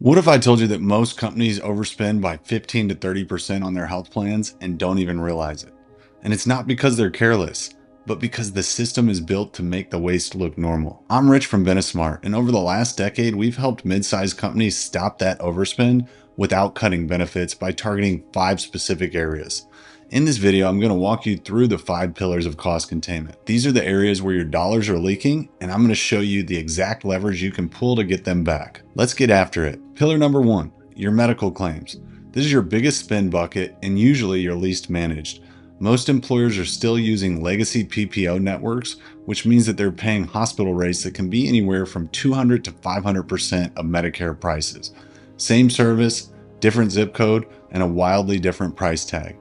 What if I told you that most companies overspend by 15 to 30% on their health plans and don't even realize it? And it's not because they're careless, but because the system is built to make the waste look normal. I'm Rich from Benesmart, and over the last decade, we've helped mid-sized companies stop that overspend without cutting benefits by targeting 5 specific areas. In this video, I'm going to walk you through the 5 pillars of cost containment. These are the areas where your dollars are leaking, and I'm going to show you the exact levers you can pull to get them back. Let's get after it. Pillar number 1, your medical claims. This is your biggest spend bucket and usually your least managed. Most employers are still using legacy PPO networks, which means that they're paying hospital rates that can be anywhere from 200 to 500% of Medicare prices. Same service, different zip code, and a wildly different price tag.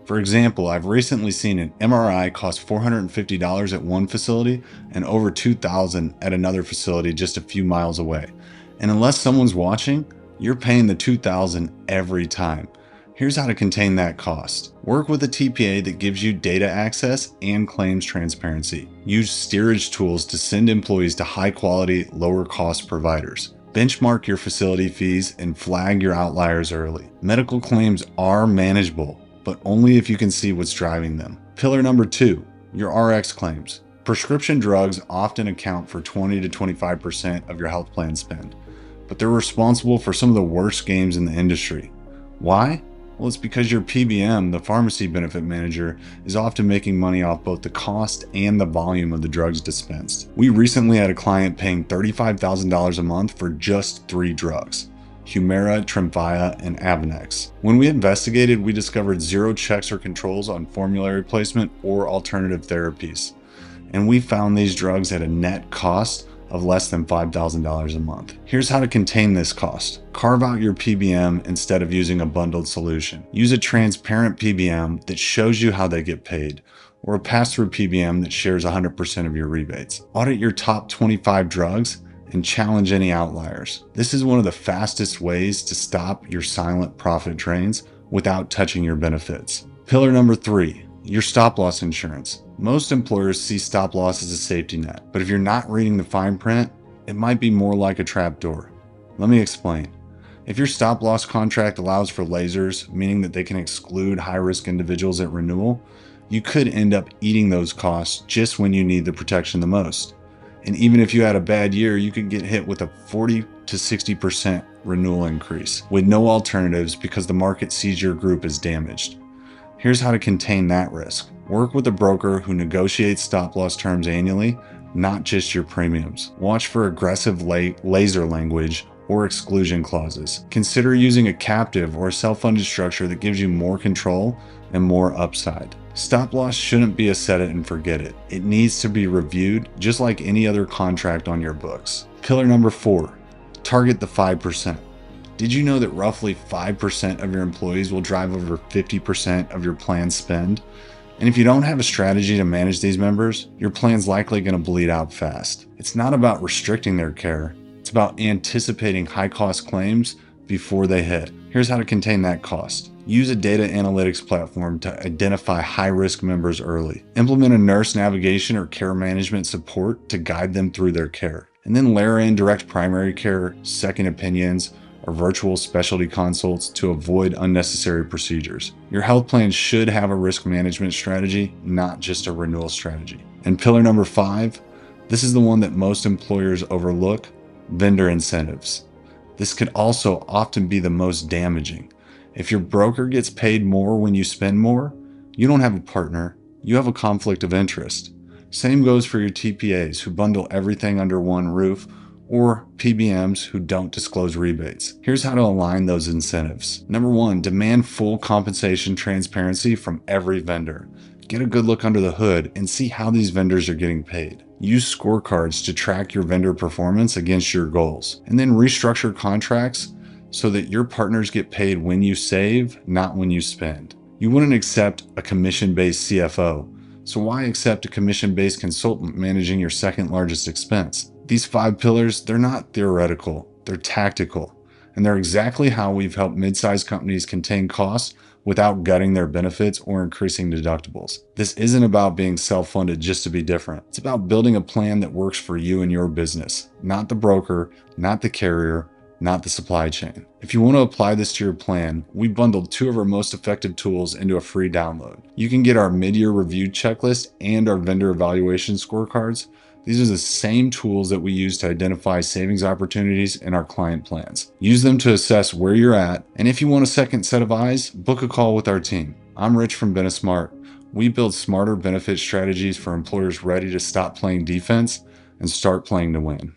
For example, I've recently seen an MRI cost $450 at one facility and over $2,000 at another facility just a few miles away. And unless someone's watching, you're paying the $2,000 every time. Here's how to contain that cost. Work with a TPA that gives you data access and claims transparency. Use steerage tools to send employees to high-quality, lower-cost providers. Benchmark your facility fees and flag your outliers early. Medical claims are manageable, but only if you can see what's driving them. Pillar number 2, your RX claims. Prescription drugs often account for 20 to 25% of your health plan spend, but they're responsible for some of the worst games in the industry. Why? Well, it's because your PBM, the pharmacy benefit manager, is often making money off both the cost and the volume of the drugs dispensed. We recently had a client paying $35,000 a month for just 3 drugs: Humira, Tremfya, and Avonex. When we investigated, we discovered 0 checks or controls on formulary placement or alternative therapies. And we found these drugs at a net cost of less than $5,000 a month. Here's how to contain this cost. Carve out your PBM instead of using a bundled solution. Use a transparent PBM that shows you how they get paid, or a pass-through PBM that shares 100% of your rebates. Audit your top 25 drugs and challenge any outliers. This is one of the fastest ways to stop your silent profit drains without touching your benefits. Pillar number 3, your stop-loss insurance. Most employers see stop-loss as a safety net, but if you're not reading the fine print, it might be more like a trapdoor. Let me explain. If your stop-loss contract allows for lasers, meaning that they can exclude high-risk individuals at renewal, you could end up eating those costs just when you need the protection the most. And even if you had a bad year, you could get hit with a 40 to 60% renewal increase with no alternatives because the market sees your group as damaged. Here's how to contain that risk. Work with a broker who negotiates stop-loss terms annually, not just your premiums. Watch for aggressive laser language or exclusion clauses. Consider using a captive or a self-funded structure that gives you more control and more upside. Stop-loss shouldn't be a set it and forget it. It needs to be reviewed just like any other contract on your books. Pillar number 4, target the 5%. Did you know that roughly 5% of your employees will drive over 50% of your plan's spend? And if you don't have a strategy to manage these members, your plan's likely going to bleed out fast. It's not about restricting their care. It's about anticipating high-cost claims before they hit. Here's how to contain that cost. Use a data analytics platform to identify high-risk members early. Implement a nurse navigation or care management support to guide them through their care. And then layer in direct primary care, second opinions, or virtual specialty consults to avoid unnecessary procedures. Your health plan should have a risk management strategy, not just a renewal strategy. And pillar number 5, this is the one that most employers overlook: vendor incentives. This could also often be the most damaging. If your broker gets paid more when you spend more, you don't have a partner, you have a conflict of interest. Same goes for your TPAs who bundle everything under one roof, or PBMs who don't disclose rebates. Here's how to align those incentives. Number 1, demand full compensation transparency from every vendor. Get a good look under the hood and see how these vendors are getting paid. Use scorecards to track your vendor performance against your goals. And then restructure contracts so that your partners get paid when you save, not when you spend. You wouldn't accept a commission-based CFO, so why accept a commission-based consultant managing your second largest expense? These 5 pillars, they're not theoretical, they're tactical, and they're exactly how we've helped mid-sized companies contain costs without gutting their benefits or increasing deductibles. This isn't about being self-funded just to be different. It's about building a plan that works for you and your business, not the broker, not the carrier, not the supply chain. If you want to apply this to your plan, we bundled two of our most effective tools into a free download. You can get our mid-year review checklist and our vendor evaluation scorecards. These are the same tools that we use to identify savings opportunities in our client plans. Use them to assess where you're at, and if you want a second set of eyes, book a call with our team. I'm Rich from Benesmart. We build smarter benefit strategies for employers ready to stop playing defense and start playing to win.